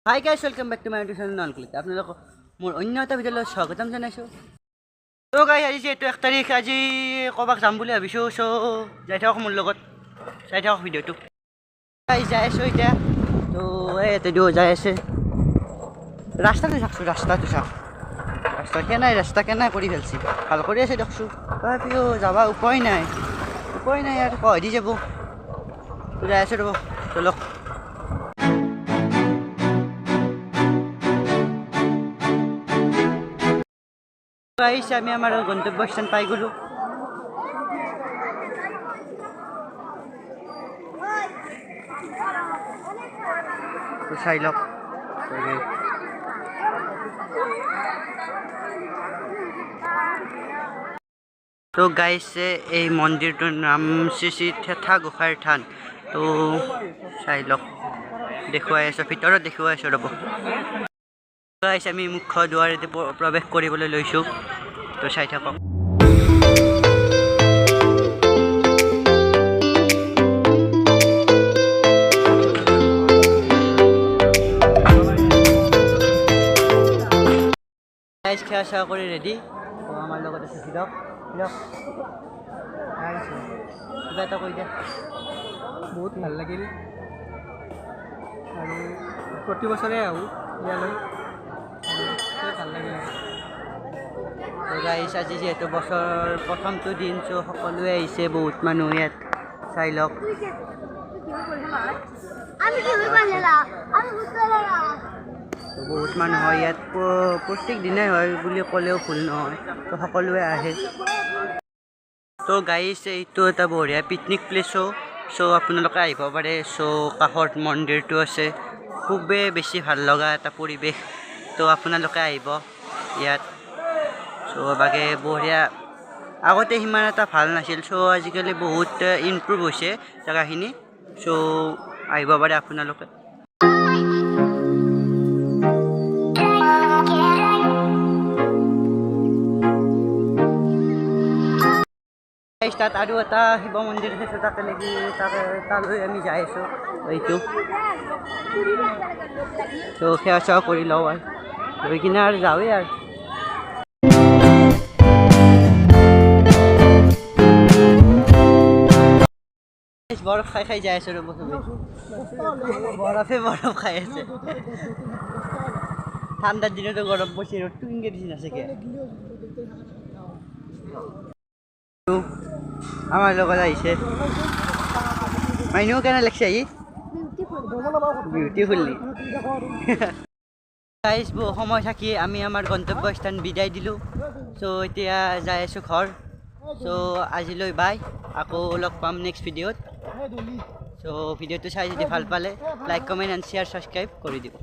Hi guys, welcome back to my YouTube channel Nalkulit. আপোনালোকক মোৰ অন্য এটা ভিডিঅ'লৈ স্বাগতম জনাইছোঁ। তো গাইজ আজি এইটো 1 তাৰিখ আজি ক'বাক যাম বুলি ভাবিছোঁ। চ' যাই থাকক মোৰ লগত, চাই থাকক ভিডিঅ'টো। গাইজ যাই আছোঁ এতিয়া। তো ইয়াতে যাই আছে। ৰাস্তাটো চাওকচোন, ৰাস্তাটো চাওক। ৰাস্তা কেনাই কৰি ফেলছি। ভাল কৰি আছে দেখছোঁ। তথাপিও যাবা উপায় নাই আৰু কহদি যাব। যাই আছোঁ ৰ'ব, চলক। গাইজ আমি আমাৰ গন্তব্য স্থান পাই গ'লোঁ। চাই লওক। তো গাইজ এই মন্দিৰটোৰ নাম ci7uz গোসাঁইৰ থান। তো চাই লওক, দেখুৱাই আছোঁ, ভিতৰত দেখুৱাই আছোঁ ৰ'ব। গাইজ আমি মুখ্য দুৱাৰেদি প্ৰৱেশ কৰিবলৈ লৈছোঁ। তো চাই থাকক। গাইজ খেয়া চেৱা কৰি ৰেডি। তো আমাৰ লগত আছে হিৰক। কিবা এটা কৈ দিয়া। বহুত ভাল লাগিল আৰু প্ৰতি বছৰে আহোঁ ইয়ালৈ, ভাল লাগিল। গাইজ আজি যিহেতু বছৰৰ প্ৰথমটো দিন, চ' সকলোৱে আহিছে, বহুত মানুহ ইয়াত। চাই লওক। বহুত মানুহ হয় ইয়াত, প্ৰত্যেক দিনাই হয় বুলি ক'লেও ভুল নহয়। তো সকলোৱে আহে। তো গাইজ এইটো এটা বঢ়িয়া পিকনিক প্লেচো। চ' আপোনালোকে আহিব পাৰে। চ' কাষত মন্দিৰটো আছে, খুবেই বেছি ভাল লগা এটা পৰিৱেশ। তো আপোনালোকে আহিব ইয়াত। চ' বাকী বঢ়িয়া। আগতে সিমান এটা ভাল নাছিল, চ' আজিকালি বহুত ইমপ্ৰুভ হৈছে জেগাখিনি। চ' আহিব পাৰে আপোনালোকে। তাত আৰু এটা শিৱ মন্দিৰ আছে, তালৈ আমি যাই আছোঁ। এইটো তো সেৱা চেৱা কৰি লওঁ আৰু লৈ কিনে আৰু যাওঁৱেই আৰু। বৰফ খাই যাই আছোঁ ৰ'ব, বৰফ খাই আছে। ঠাণ্ডাৰ দিনতো গৰম পৰিছে, ৰ'দটো কেনেকৈ দিছে নাচাগে। আমাৰ লগত আহিছে মাইনু, কেনে লাগিছে আহি? বিউটিফুল্লি। গাইজ বহু সময় থাকি আমি আমাৰ গন্তব্য স্থান বিদায় দিলোঁ। চ' এতিয়া যাই আছোঁ ঘৰ। চ' আজিলৈ বাই, আকৌ লগ পাম নেক্সট ভিডিঅ'ত। চ' ভিডিঅ'টো চাই যদি ভাল পালে like, comment and share, subscribe কৰি দিব।